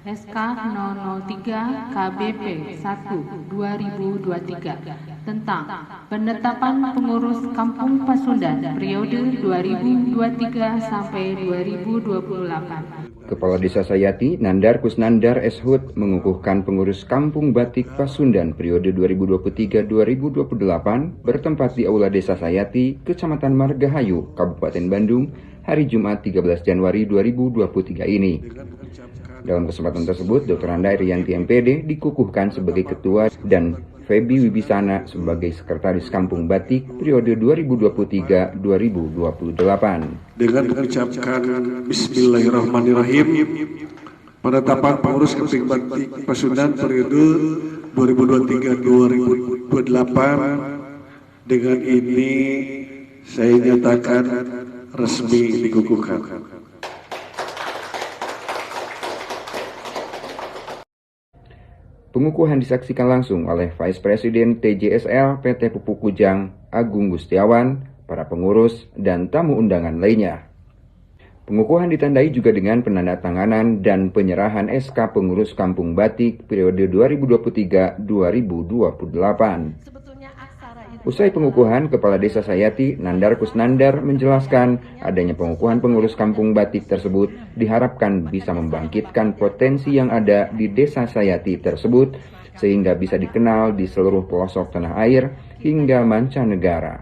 SK 003 KBP 1 2023 tentang penetapan pengurus Kampung Pasundan periode 2023 sampai 2028. Kepala Desa Sayati, Nandar Kusnandar Eshut, mengukuhkan pengurus Kampung Batik Pasundan periode 2023-2028 bertempat di Aula Desa Sayati, Kecamatan Margahayu, Kabupaten Bandung, hari Jumat 13 Januari 2023 ini. Dalam kesempatan tersebut, Dr. Anda Irianti MPD dikukuhkan sebagai ketua dan Febi Wibisana sebagai sekretaris Kampung Batik periode 2023-2028. Dengan mengucapkan Bismillahirrahmanirrahim, penetapan pengurus Kampung Batik Pasundan periode 2023-2028, dengan ini saya nyatakan resmi dikukuhkan. Pengukuhan disaksikan langsung oleh Vice President TJSL PT Pupuk Kujang, Agung Gustiawan, para pengurus, dan tamu undangan lainnya. Pengukuhan ditandai juga dengan penandatanganan dan penyerahan SK Pengurus Kampung Batik periode 2023-2028. Usai pengukuhan, Kepala Desa Sayati, Nandar Kusnandar, menjelaskan adanya pengukuhan pengurus Kampung Batik tersebut diharapkan bisa membangkitkan potensi yang ada di Desa Sayati tersebut sehingga bisa dikenal di seluruh pelosok tanah air hingga mancanegara.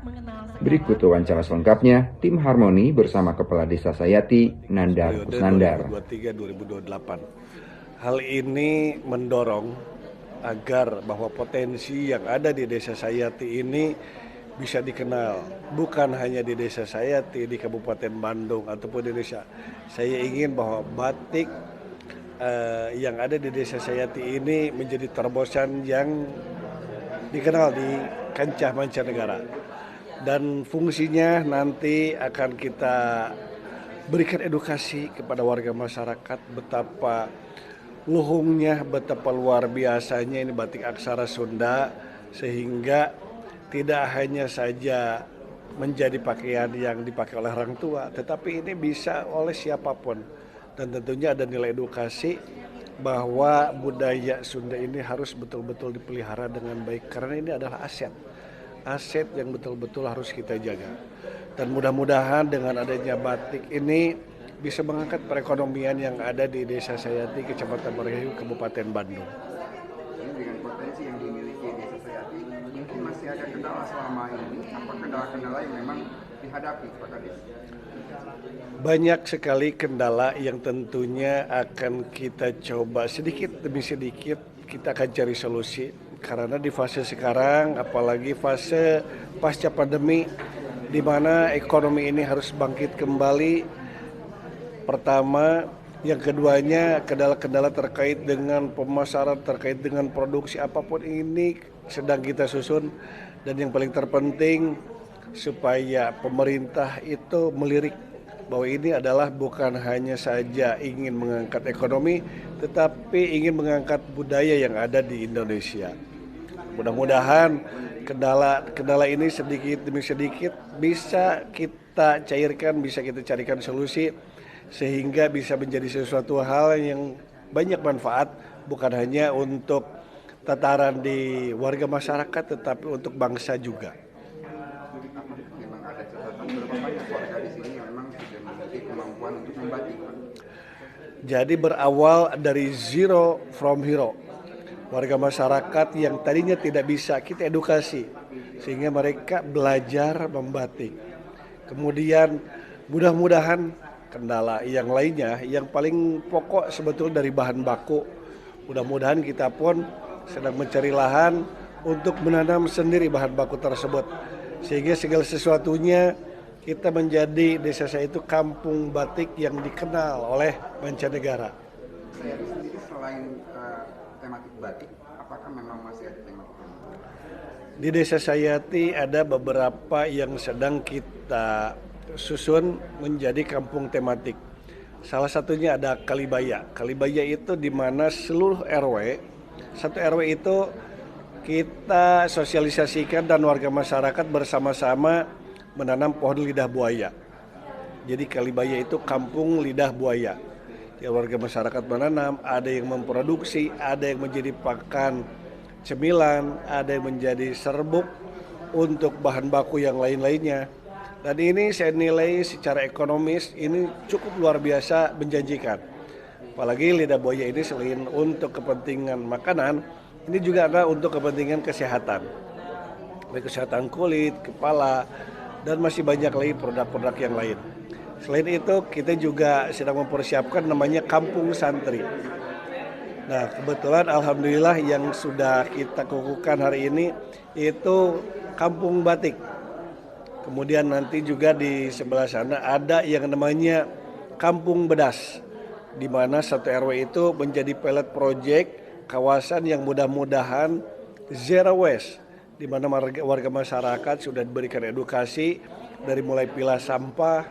Berikut wawancara selengkapnya, tim Harmoni bersama Kepala Desa Sayati, Nandar Kusnandar. 2023-2028. Hal ini mendorong agar bahwa potensi yang ada di Desa Sayati ini bisa dikenal, bukan hanya di Desa Sayati, di Kabupaten Bandung ataupun di Indonesia. Saya ingin bahwa batik yang ada di Desa Sayati ini menjadi terobosan yang dikenal di kancah mancanegara, dan fungsinya nanti akan kita berikan edukasi kepada warga masyarakat betapa luhungnya, betapa luar biasanya ini batik aksara Sunda, sehingga tidak hanya saja menjadi pakaian yang dipakai oleh orang tua, tetapi ini bisa oleh siapapun. Dan tentunya ada nilai edukasi bahwa budaya Sunda ini harus betul-betul dipelihara dengan baik, karena ini adalah aset yang betul-betul harus kita jaga. Dan mudah-mudahan dengan adanya batik ini bisa mengangkat perekonomian yang ada di Desa Sayati, Kecamatan Margahayu, Kabupaten Bandung. Dengan potensi yang dimiliki Desa Sayati, mungkin masih ada kendala selama ini. Apa kendala-kendala yang memang dihadapi Pak Kadis? Banyak sekali kendala yang tentunya akan kita coba sedikit demi sedikit, kita akan cari solusi. Karena di fase sekarang, apalagi fase pasca pandemi, di mana ekonomi ini harus bangkit kembali. Pertama, yang keduanya kendala-kendala terkait dengan pemasaran, terkait dengan produksi apapun ini sedang kita susun. Dan yang paling terpenting supaya pemerintah itu melirik bahwa ini adalah bukan hanya saja ingin mengangkat ekonomi, tetapi ingin mengangkat budaya yang ada di Indonesia. Mudah-mudahan kendala ini sedikit demi sedikit bisa kita cairkan, bisa kita carikan solusi, sehingga bisa menjadi sesuatu hal yang banyak manfaat, bukan hanya untuk tataran di warga masyarakat, tetapi untuk bangsa juga. Memang ada catatan berapa banyak warga di sini yang memang sudah memiliki kemampuan untuk membatik, Pak? Jadi berawal dari zero from hero. Warga masyarakat yang tadinya tidak bisa kita edukasi, sehingga mereka belajar membatik. Kemudian mudah-mudahan kendala yang lainnya, yang paling pokok sebetulnya dari bahan baku. Mudah-mudahan kita pun sedang mencari lahan untuk menanam sendiri bahan baku tersebut, sehingga segala sesuatunya kita menjadi Desa Saya itu kampung batik yang dikenal oleh mancanegara. Saya sendiri selain tematik batik, apakah memang masih ada tematik lain? Di Desa Sayati ada beberapa yang sedang kita susun menjadi kampung tematik. Salah satunya ada Kalibaya. Kalibaya itu di mana seluruh RW, satu RW itu kita sosialisasikan dan warga masyarakat bersama-sama menanam pohon lidah buaya. Jadi Kalibaya itu kampung lidah buaya. Ya, warga masyarakat menanam, ada yang memproduksi, ada yang menjadi pakan cemilan, ada yang menjadi serbuk untuk bahan baku yang lain-lainnya. Dan ini saya nilai secara ekonomis ini cukup luar biasa menjanjikan. Apalagi lidah buaya ini selain untuk kepentingan makanan, ini juga ada untuk kepentingan kesehatan. Baik kesehatan kulit, kepala, dan masih banyak lagi produk-produk yang lain. Selain itu, kita juga sedang mempersiapkan namanya Kampung Santri. Nah, kebetulan alhamdulillah yang sudah kita kukuhkan hari ini itu Kampung Batik. Kemudian nanti juga di sebelah sana ada yang namanya Kampung Bedas, di mana satu RW itu menjadi pilot project kawasan yang mudah-mudahan zero waste, di mana warga masyarakat sudah diberikan edukasi dari mulai pilah sampah,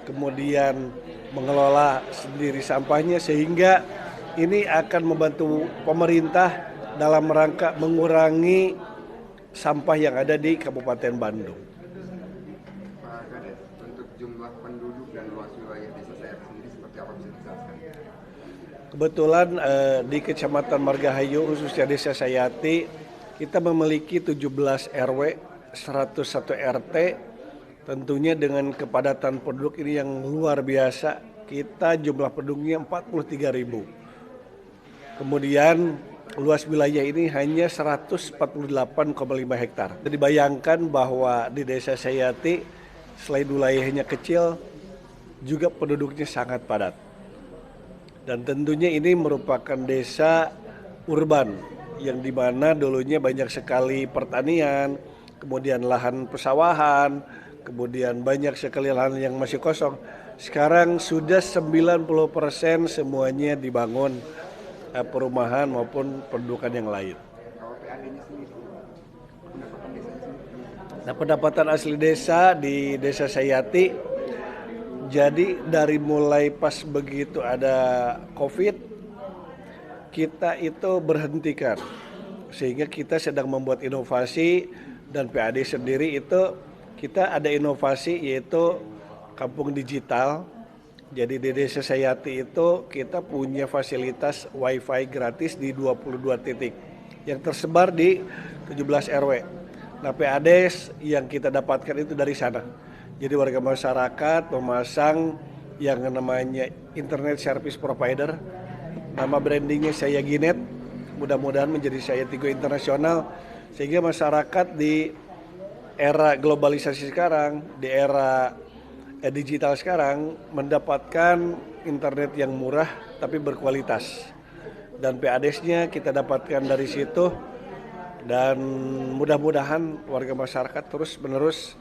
kemudian mengelola sendiri sampahnya, sehingga ini akan membantu pemerintah dalam rangka mengurangi sampah yang ada di Kabupaten Bandung. Pak Kades, untuk jumlah penduduk dan luas wilayah desa Sayati sendiri seperti apa, bisa dijelaskan? Kebetulan di Kecamatan Margahayu khususnya Desa Sayati kita memiliki 17 RW, 101 RT. Tentunya dengan kepadatan penduduk ini yang luar biasa, kita jumlah penduduknya 43.000. Kemudian luas wilayah ini hanya 148,5 hektar. Jadi bayangkan bahwa di Desa Sayati selain wilayahnya kecil, juga penduduknya sangat padat. Dan tentunya ini merupakan desa urban yang dimana dulunya banyak sekali pertanian, kemudian lahan pesawahan, kemudian banyak sekali lahan yang masih kosong. Sekarang sudah 90% semuanya dibangun perumahan maupun pendudukan yang lain. Nah, pendapatan asli desa di Desa Sayati, jadi dari mulai pas begitu ada COVID, kita itu berhentikan. Sehingga kita sedang membuat inovasi, dan PAD sendiri itu kita ada inovasi yaitu kampung digital. Jadi di Desa Sayati itu kita punya fasilitas WiFi gratis di 22 titik yang tersebar di 17 RW. Nah, PAD yang kita dapatkan itu dari sana. Jadi warga masyarakat memasang yang namanya Internet Service Provider. Nama brandingnya Saya Ginet. Mudah-mudahan menjadi Saya Tigo Internasional. Sehingga masyarakat di era globalisasi sekarang, di era digital sekarang, mendapatkan internet yang murah tapi berkualitas. Dan PADS-nya kita dapatkan dari situ, dan mudah-mudahan warga masyarakat terus-menerus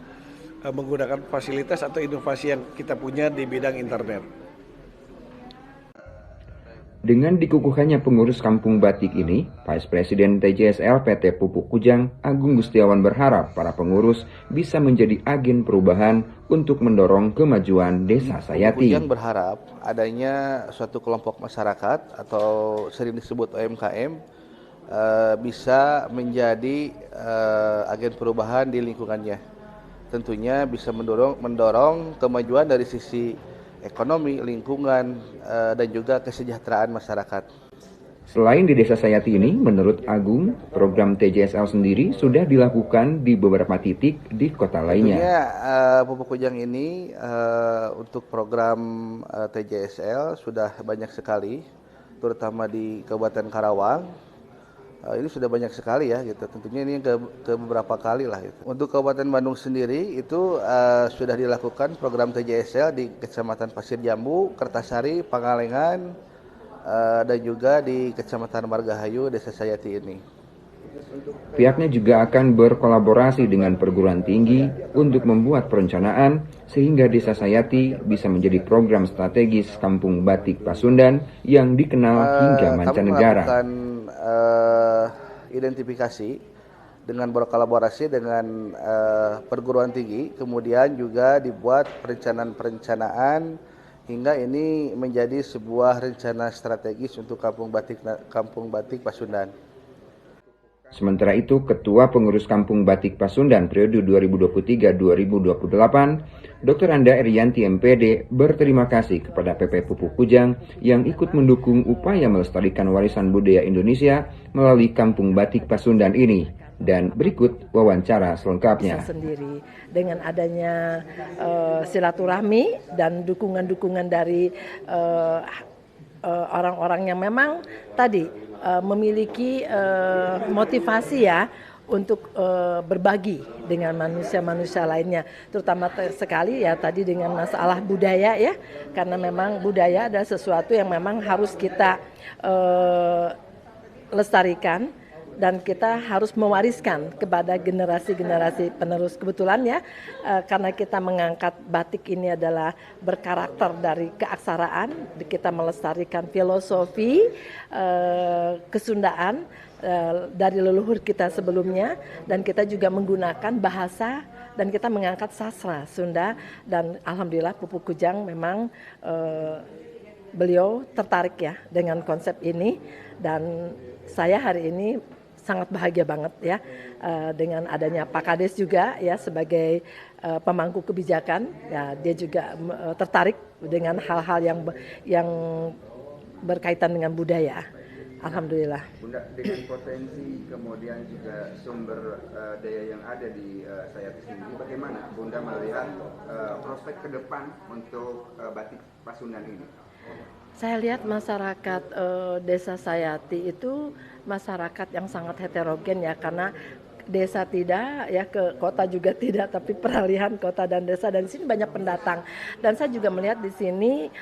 menggunakan fasilitas atau inovasi yang kita punya di bidang internet. Dengan dikukuhkannya pengurus Kampung Batik ini, Vice Presiden TJSL PT Pupuk Kujang, Agung Gustiawan berharap para pengurus bisa menjadi agen perubahan untuk mendorong kemajuan Desa Sayati. Pupuk Kujang berharap adanya suatu kelompok masyarakat atau sering disebut UMKM bisa menjadi agen perubahan di lingkungannya. Tentunya bisa mendorong kemajuan dari sisi ekonomi, lingkungan, dan juga kesejahteraan masyarakat. Selain di Desa Sayati ini, menurut Agung, program TJSL sendiri sudah dilakukan di beberapa titik di kota lainnya. Tentunya Pupuk Kujang ini untuk program TJSL sudah banyak sekali, terutama di Kabupaten Karawang. Ini sudah banyak sekali ya, gitu. Tentunya ini ke beberapa kali lah. Gitu. Untuk Kabupaten Bandung sendiri itu sudah dilakukan program TJSL di Kecamatan Pasir Jambu, Kertasari, Pangalengan, dan juga di Kecamatan Margahayu, Desa Sayati ini. Pihaknya juga akan berkolaborasi dengan perguruan tinggi untuk membuat perencanaan sehingga Desa Sayati bisa menjadi program strategis Kampung Batik Pasundan yang dikenal hingga mancanegara. Kami melakukan identifikasi dengan berkolaborasi dengan perguruan tinggi, kemudian juga dibuat perencanaan hingga ini menjadi sebuah rencana strategis untuk Kampung Batik Pasundan. Sementara itu, Ketua Pengurus Kampung Batik Pasundan periode 2023-2028, Dr. Anda Erianti MPD berterima kasih kepada PP Pupuk Kujang yang ikut mendukung upaya melestarikan warisan budaya Indonesia melalui Kampung Batik Pasundan ini. Dan berikut wawancara selengkapnya. Sendiri dengan adanya silaturahmi dan dukungan-dukungan dari orang-orang yang memang tadi memiliki motivasi ya untuk berbagi dengan manusia-manusia lainnya, terutama sekali ya tadi dengan masalah budaya ya, karena memang budaya adalah sesuatu yang memang harus kita lestarikan dan kita harus mewariskan kepada generasi-generasi penerus. Kebetulan ya, karena kita mengangkat batik ini adalah berkarakter dari keaksaraan, kita melestarikan filosofi kesundaan dari leluhur kita sebelumnya, dan kita juga menggunakan bahasa dan kita mengangkat sastra Sunda, dan alhamdulillah Pupuk Kujang memang beliau tertarik ya dengan konsep ini, dan saya hari ini sangat bahagia banget ya dengan adanya Pak Kades juga ya sebagai pemangku kebijakan ya, dia juga tertarik dengan hal-hal yang berkaitan dengan budaya. Alhamdulillah. Bunda, dengan potensi kemudian juga sumber daya yang ada di Sayati sendiri, bagaimana Bunda melihat prospek ke depan untuk batik Pasundan ini? Saya lihat masyarakat Desa Sayati itu masyarakat yang sangat heterogen ya, karena desa tidak ya, ke kota juga tidak, tapi peralihan kota dan desa, dan di sini banyak pendatang. Dan saya juga melihat di sini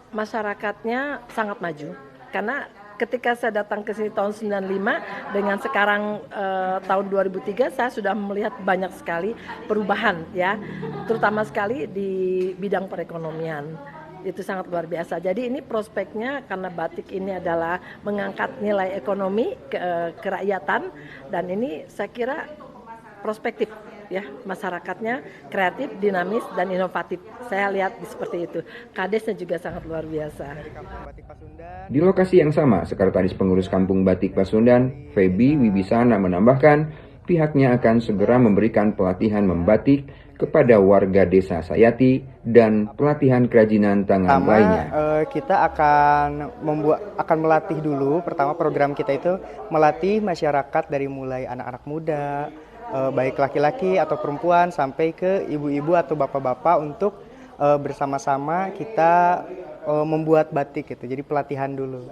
masyarakatnya sangat maju, karena ketika saya datang ke sini tahun 95 dengan sekarang tahun 2003, saya sudah melihat banyak sekali perubahan ya, terutama sekali di bidang perekonomian. Itu sangat luar biasa. Jadi ini prospeknya, karena batik ini adalah mengangkat nilai ekonomi kerakyatan, dan ini saya kira prospektif ya, masyarakatnya kreatif, dinamis, dan inovatif. Saya lihat seperti itu. Kadesnya juga sangat luar biasa. Di lokasi yang sama, Sekretaris Pengurus Kampung Batik Pasundan, Feby Wibisana, menambahkan pihaknya akan segera memberikan pelatihan membatik kepada warga Desa Sayati dan pelatihan kerajinan tangan lainnya. Kita akan melatih dulu. Pertama, program kita itu melatih masyarakat dari mulai anak-anak muda, baik laki-laki atau perempuan, sampai ke ibu-ibu atau bapak-bapak, untuk bersama-sama kita membuat batik gitu. Jadi pelatihan dulu.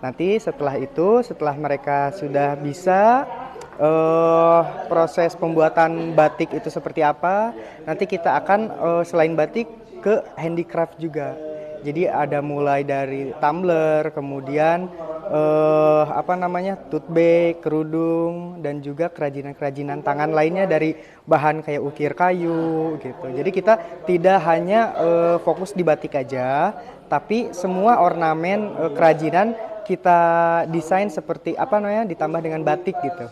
Nanti setelah itu, setelah mereka sudah bisa proses pembuatan batik itu seperti apa, nanti kita akan selain batik ke handicraft juga. Jadi ada mulai dari tumbler, kemudian tote bag, kerudung, dan juga kerajinan-kerajinan tangan lainnya dari bahan kayak ukir kayu gitu. Jadi kita tidak hanya fokus di batik aja, tapi semua ornamen kerajinan kita desain seperti ditambah dengan batik gitu.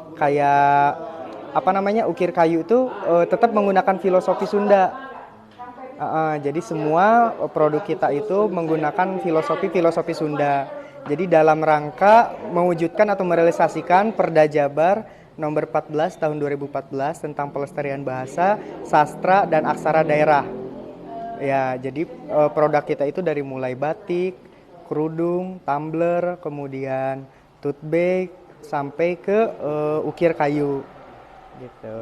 Kayak ukir kayu itu tetap menggunakan filosofi Sunda. Jadi semua produk kita itu menggunakan filosofi Sunda. Jadi dalam rangka mewujudkan atau merealisasikan Perda Jabar nomor 14 tahun 2014 tentang pelestarian bahasa, sastra, dan aksara daerah. Ya, jadi produk kita itu dari mulai batik, kerudung, tumbler, kemudian tote bag, sampai ke ukir kayu gitu.